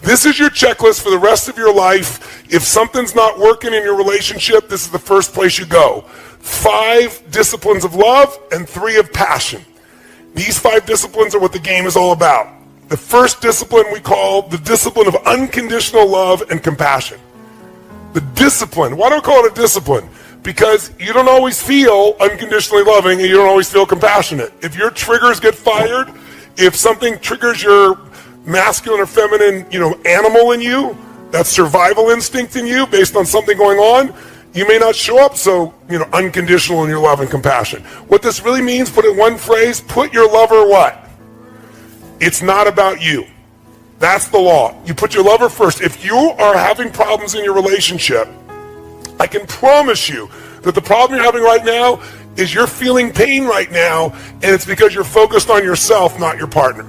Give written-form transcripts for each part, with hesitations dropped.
This is your checklist for the rest of your life. If something's not working in your relationship, this is the first place you go. 5 disciplines of love and 3 of passion. These 5 disciplines are what the game is all about. The first discipline we call the discipline of unconditional love and compassion. The discipline. Why do I call it a discipline? Because you don't always feel unconditionally loving and you don't always feel compassionate. If your triggers get fired, if something triggers your masculine or feminine, animal in you, that survival instinct in you based on something going on, you may not show up so, unconditional in your love and compassion. What this really means, put it in one phrase, put your lover what? It's not about you. That's the law. You put your lover first. If you are having problems in your relationship, I can promise you that the problem you're having right now is you're feeling pain right now, and it's because you're focused on yourself, not your partner.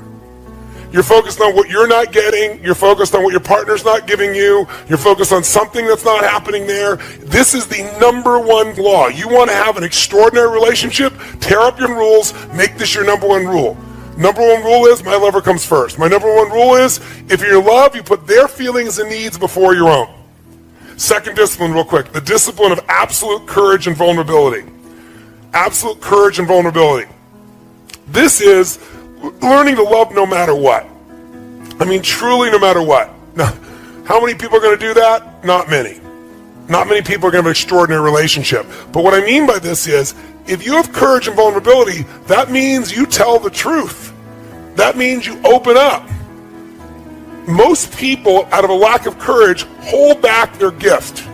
You're focused on what you're not getting. You're focused on what your partner's not giving you. You're focused on something that's not happening there. This is the number one law. You want to have an extraordinary relationship? Tear up your rules. Make this your number one rule. Number one rule is my lover comes first. My number one rule is if you're in love, you put their feelings and needs before your own. Second discipline, real quick, the discipline of absolute courage and vulnerability. Absolute courage and vulnerability. This is learning to love no matter what. I mean, truly no matter what. Now, how many people are going to do that? Not many. Not many people are going to have an extraordinary relationship. But what I mean by this is, if you have courage and vulnerability, that means you tell the truth. That means you open up. Most people, out of a lack of courage, hold back their gift.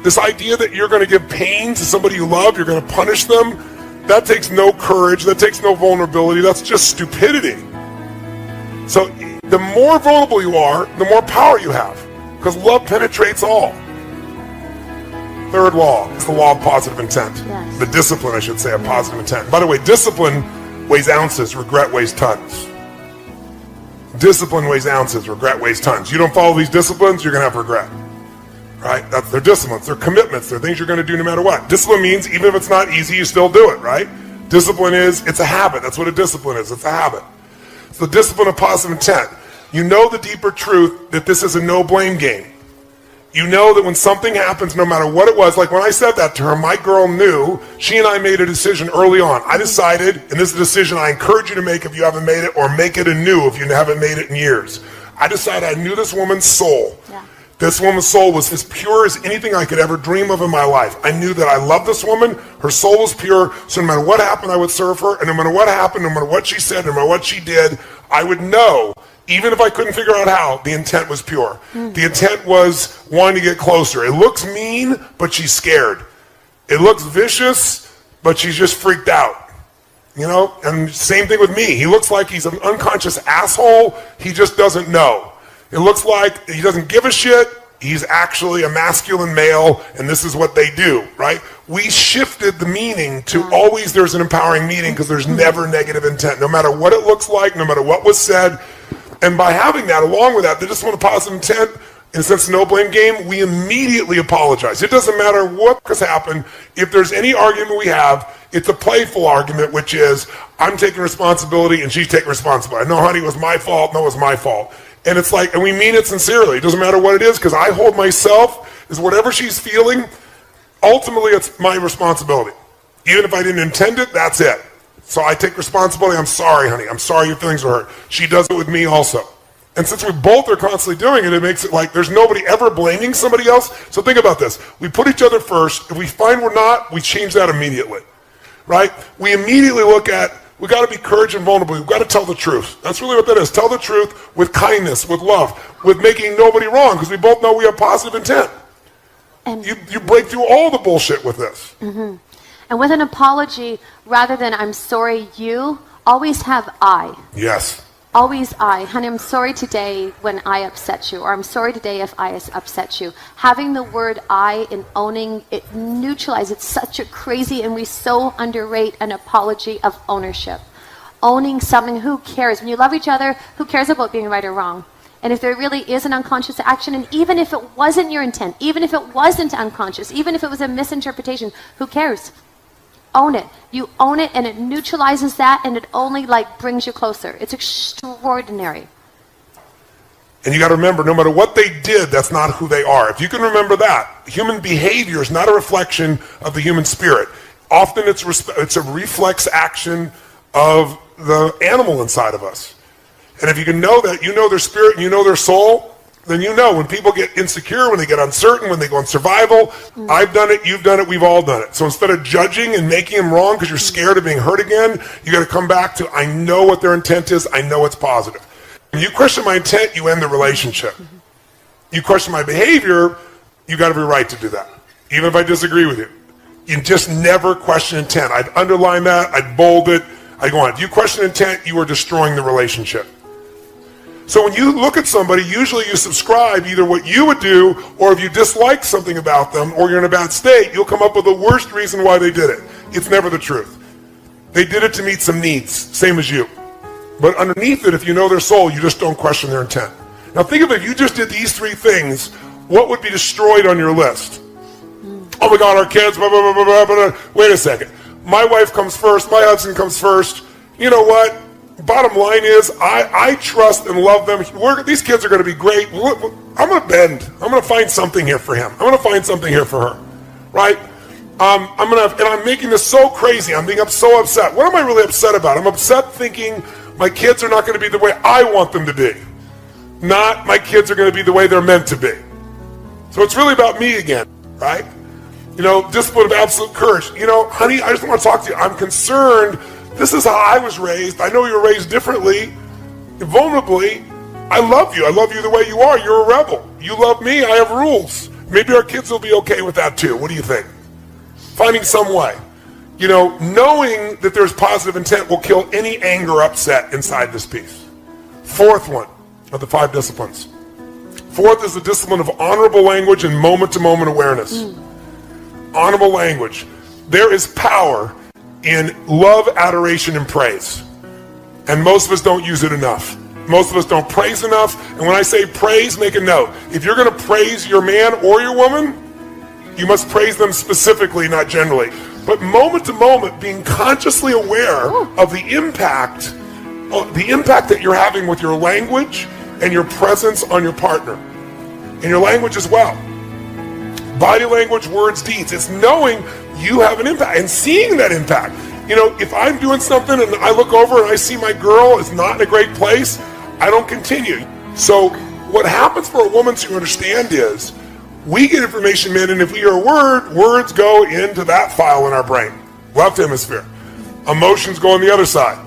This idea that you're going to give pain to somebody you love, you're going to punish them, that takes no courage, that takes no vulnerability, that's just stupidity. So the more vulnerable you are, the more power you have, because love penetrates all. Third law is the law of positive intent. Yes. The discipline, I should say, of positive intent. By the way, discipline weighs ounces, regret weighs tons. Discipline weighs ounces, regret weighs tons. You don't follow these disciplines, you're going to have regret. Right? That's their disciplines, their commitments, they're things you're going to do no matter what. Discipline means even if it's not easy, you still do it, right? Discipline is, it's a habit. That's what a discipline is. It's a habit. It's the discipline of positive intent. You know the deeper truth that this is a no-blame game. You know that when something happens, no matter what it was, like when I said that to her, my girl knew, she and I made a decision early on. I decided, and this is a decision I encourage you to make if you haven't made it, or make it anew if you haven't made it in years. I decided I knew this woman's soul. Yeah. This woman's soul was as pure as anything I could ever dream of in my life. I knew that I loved this woman. Her soul was pure. So no matter what happened, I would serve her. And no matter what happened, no matter what she said, no matter what she did, I would know, even if I couldn't figure out how, the intent was pure. The intent was wanting to get closer. It looks mean, but she's scared. It looks vicious, but she's just freaked out. And same thing with me. He looks like he's an unconscious asshole. He just doesn't know. It looks like he doesn't give a shit. He's actually a masculine male, and this is what they do, right? We shifted the meaning to always there's an empowering meaning because there's never negative intent, no matter what it looks like, no matter what was said. And by having that, along with that, they just want a positive intent, in a sense, no blame game, we immediately apologize. It doesn't matter what has happened. If there's any argument we have, it's a playful argument, which is, I'm taking responsibility and she's taking responsibility. No, honey, it was my fault. No, it was my fault. And it's like, and we mean it sincerely. It doesn't matter what it is, because I hold myself as whatever she's feeling, ultimately it's my responsibility. Even if I didn't intend it, that's it. So I take responsibility. I'm sorry, honey. I'm sorry your feelings are hurt. She does it with me also. And since we both are constantly doing it, it makes it like there's nobody ever blaming somebody else. So think about this. We put each other first. If we find we're not, we change that immediately, right? We immediately look at, we got to be courage and vulnerable. We've got to tell the truth. That's really what that is. Tell the truth with kindness, with love, with making nobody wrong, because we both know we have positive intent. And you break through all the bullshit with this. Mm-hmm. And with an apology, rather than I'm sorry you, always have I. Yes. Always I. Honey, I'm sorry today when I upset you, or I'm sorry today if I upset you. Having the word I and owning it neutralizes. It's such a crazy, and we so underrate an apology of ownership. Owning something, who cares? When you love each other, who cares about being right or wrong? And if there really is an unconscious action, and even if it wasn't your intent, even if it wasn't unconscious, even if it was a misinterpretation, who cares? Own it. You own it, and it neutralizes that, and it only brings you closer. It's extraordinary. And you got to remember, no matter what they did, that's not who they are. If you can remember that, human behavior is not a reflection of the human spirit. Often it's a reflex action of the animal inside of us. And if you can know that, you know their spirit and you know their soul, then you know when people get insecure, when they get uncertain, when they go in survival, I've done it, you've done it, we've all done it. So instead of judging and making them wrong because you're scared of being hurt again, you got to come back to, I know what their intent is, I know it's positive. When you question my intent, you end the relationship. You question my behavior, you got every right to do that, even if I disagree with you. You just never question intent. I'd underline that, I'd bold it, I'd go on. If you question intent, you are destroying the relationship. So when you look at somebody, usually you subscribe either what you would do, or if you dislike something about them, or you're in a bad state, you'll come up with the worst reason why they did it. It's never the truth. They did it to meet some needs, same as you. But underneath it, if you know their soul, you just don't question their intent. Now think of it, if you just did these three things, what would be destroyed on your list? Oh my God, our kids, blah, blah, blah, blah, blah, blah. Wait a second. My wife comes first, my husband comes first. You know what? Bottom line is, I trust and love them. These kids are going to be great. I'm going to bend. I'm going to find something here for him. I'm going to find something here for her, right? And I'm making this so crazy. I'm being so upset. What am I really upset about? I'm upset thinking my kids are not going to be the way I want them to be. Not my kids are going to be the way they're meant to be. So it's really about me again, right? You know, discipline of absolute courage. You know, honey, I just want to talk to you. I'm concerned. This is how I was raised. I know you were raised differently, vulnerably. I love you. I love you the way you are. You're a rebel. You love me. I have rules. Maybe our kids will be okay with that too. What do you think? Finding some way. You know, knowing that there's positive intent will kill any anger or upset inside this piece. Fourth one of the 5 disciplines. Fourth is the discipline of honorable language and moment-to-moment awareness. Honorable language. There is power in love, adoration, and praise. And most of us don't use it enough. Most of us don't praise enough. And when I say praise, make a note. If you're going to praise your man or your woman, you must praise them specifically, not generally. But moment to moment, being consciously aware of the impact that you're having with your language and your presence on your partner. And your language as well. Body language, words, deeds. It's knowing you have an impact and seeing that impact. You know, if I'm doing something and I look over and I see my girl is not in a great place, I don't continue. So what happens for a woman to understand is we get information in, and if we hear a word, words go into that file in our brain, left hemisphere. Emotions go on the other side.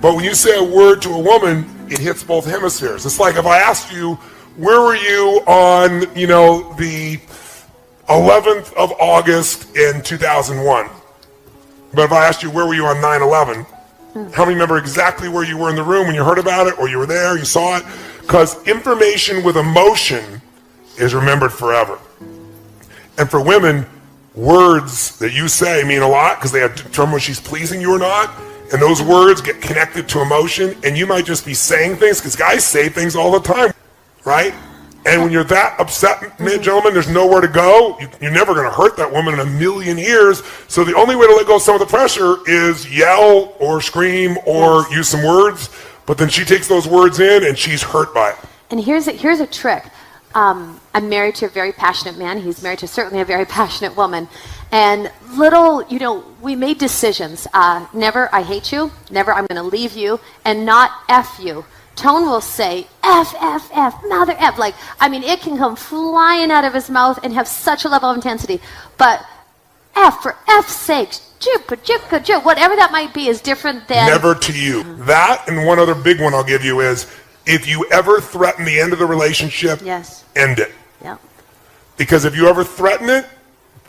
But when you say a word to a woman, it hits both hemispheres. It's like if I asked you, where were you on, the 11th of August in 2001? But if I asked you, where were you on 9/11? How many remember exactly where you were in the room when you heard about it, or you were there, you saw it? Because information with emotion is remembered forever. And for women, words that you say mean a lot because they have determined whether she's pleasing you or not. And those words get connected to emotion, and you might just be saying things, because guys say things all the time, right? And when you're that upset, gentlemen, there's nowhere to go. You're never going to hurt that woman in a million years. So the only way to let go of some of the pressure is yell or scream or use some words. But then she takes those words in and she's hurt by it. And here's a trick. I'm married to a very passionate man. He's married to certainly a very passionate woman. And we made decisions. Never, I hate you. Never, I'm going to leave you. And not F you. Tone will say, F, F, F, mother F. It can come flying out of his mouth and have such a level of intensity. But F, for F's sake, whatever that might be is different than... Never to you. That, and one other big one I'll give you is, if you ever threaten the end of the relationship, end it. Yeah. Because if you ever threaten it,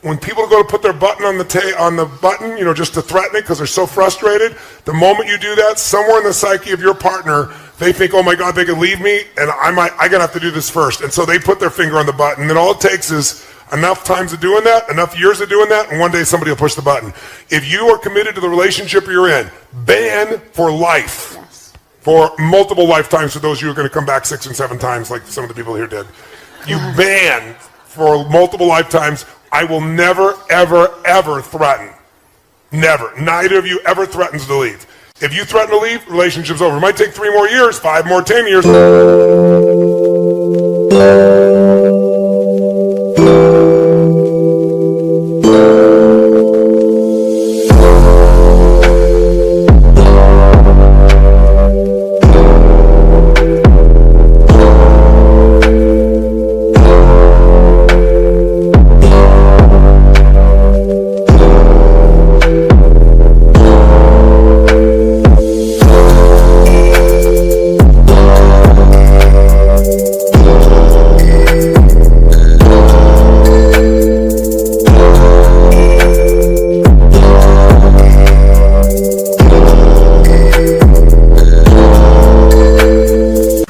when people go to put their button on the button, just to threaten it because they're so frustrated, the moment you do that, somewhere in the psyche of your partner, they think, oh my God, they could leave me, and I gotta have to do this first. And so they put their finger on the button, and all it takes is enough times of doing that, enough years of doing that, and one day somebody will push the button. If you are committed to the relationship you're in, ban for life. Yes. For multiple lifetimes, for those of you who are going to come back 6 and 7 times, like some of the people here did. You ban for multiple lifetimes. I will never, ever, ever threaten. Never. Neither of you ever threatens to leave. If you threaten to leave, relationship's over. It might take 3 more years, 5 more, 10 years.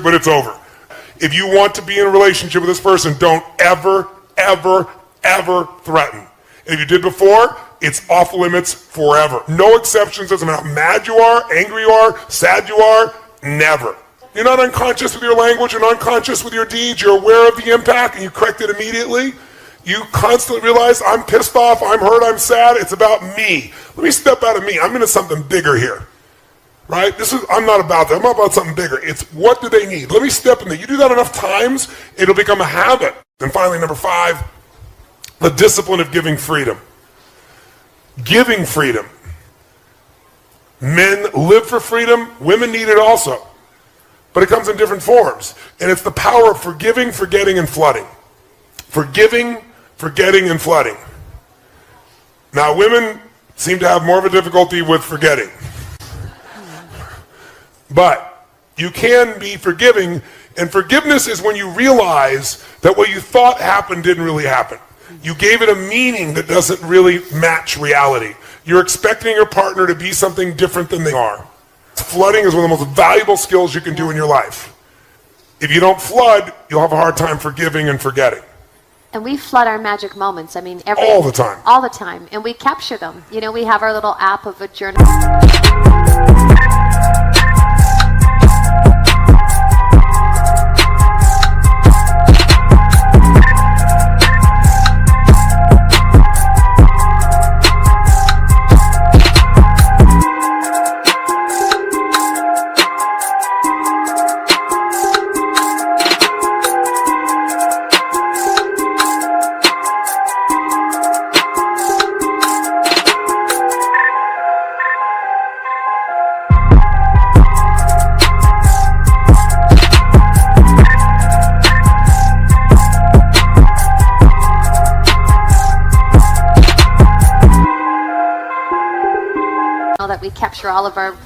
But it's over. If you want to be in a relationship with this person, don't ever, ever, ever threaten. And if you did before, it's off limits forever. No exceptions. Doesn't matter how mad you are, angry you are, sad you are, never. You're not unconscious with your language, you're not unconscious with your deeds, you're aware of the impact and you correct it immediately. You constantly realize, I'm pissed off, I'm hurt, I'm sad, it's about me. Let me step out of me. I'm into something bigger here. Right? I'm not about that. I'm about something bigger. It's what do they need? Let me step in there. You do that enough times, it'll become a habit. And finally, number 5, the discipline of giving freedom. Giving freedom. Men live for freedom. Women need it also. But it comes in different forms. And it's the power of forgiving, forgetting, and flooding. Forgiving, forgetting, and flooding. Now, women seem to have more of a difficulty with forgetting. But you can be forgiving, and forgiveness is when you realize that what you thought happened didn't really happen. You gave it a meaning that doesn't really match reality. You're expecting your partner to be something different than they are. Flooding is one of the most valuable skills you can do in your life. If you don't flood, you'll have a hard time forgiving and forgetting. And we flood our magic moments. I mean, all the time. All the time. And we capture them. You know, we have our little app of a journal. That we capture all of our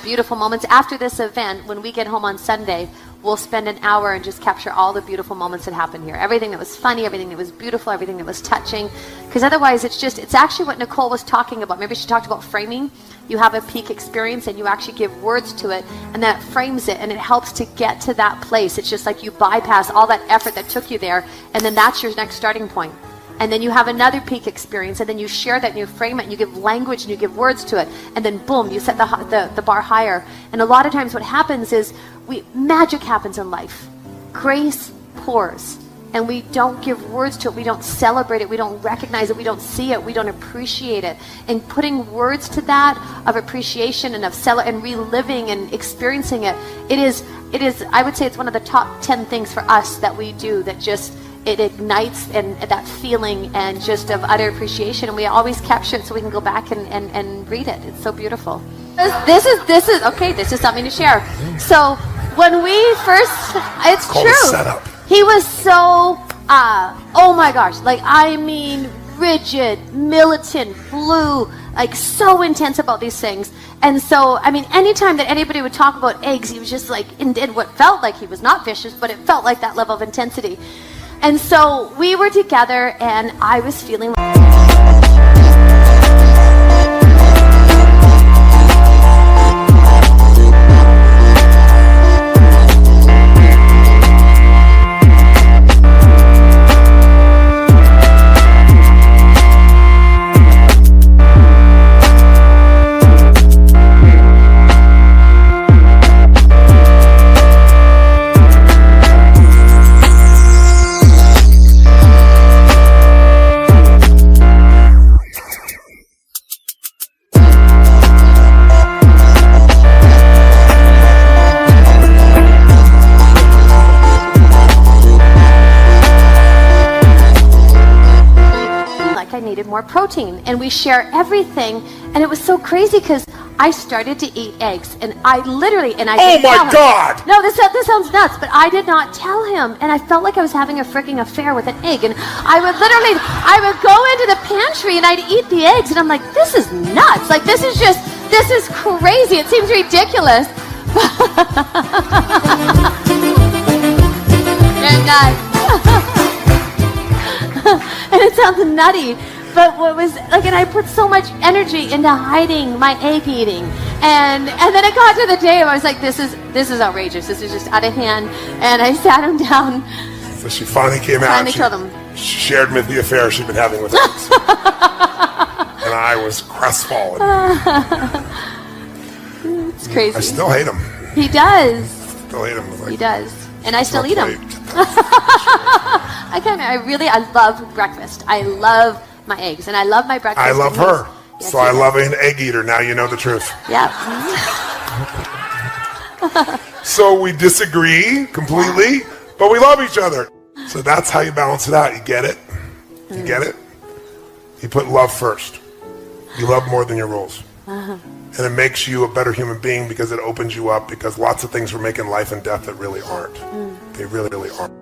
beautiful moments. After this event, when we get home on Sunday, we'll spend an hour and just capture all the beautiful moments that happened here. Everything that was funny, everything that was beautiful, everything that was touching. Because otherwise it's actually what Nicole was talking about. Maybe she talked about framing. You have a peak experience and you actually give words to it, and that frames it, and it helps to get to that place. It's just like you bypass all that effort that took you there, and then that's your next starting point. And then you have another peak experience, and then you share that and you frame it and you give language and you give words to it, and then boom, you set the bar higher. And a lot of times what happens is magic happens in life. Grace pours, and we don't give words to it, we don't celebrate it, we don't recognize it, we don't see it, we don't appreciate it. And putting words to that of appreciation and and reliving and experiencing it, it is I would say it's one of the top 10 things for us that we do that just it ignites and that feeling and just of utter appreciation, and we always capture it so we can go back and read it. It's so beautiful. This is something to share. So when we first, it's true. Setup. He was so oh my gosh, like I mean rigid, militant, blue, like so intense about these things. And so, I mean, anytime that anybody would talk about eggs, he was just like, and did what felt like he was not vicious, but it felt like that level of intensity. And so we were together, and I was feeling like needed more protein, and we share everything. And it was so crazy because I started to eat eggs, and I literally, and I Oh didn't tell my him. God! No, this sounds nuts, but I did not tell him, and I felt like I was having a freaking affair with an egg. And I would go into the pantry and I'd eat the eggs, and I'm like, this is nuts. Like, this is crazy. It seems ridiculous. You're nuts. And it sounds nutty. But what was like, and I put so much energy into hiding my egg eating, and then it got to the day where I was like, this is outrageous. This is just out of hand. And I sat him down. So she finally came out. Finally told him. She shared me the affair she'd been having with us. And I was crestfallen. It's crazy. I still hate him. He does. Still hate him. Like, He does. And I still eat him. I love breakfast. I love my eggs, and I love my breakfast. I love her. Yes, So I love an egg eater. Now you know the truth. Yeah. So we disagree completely, but we love each other. So that's how you balance it out. You get it? You get it? You put love first. You love more than your rules. And it makes you a better human being because it opens you up, because lots of things we're making life and death that really aren't. They really, really aren't.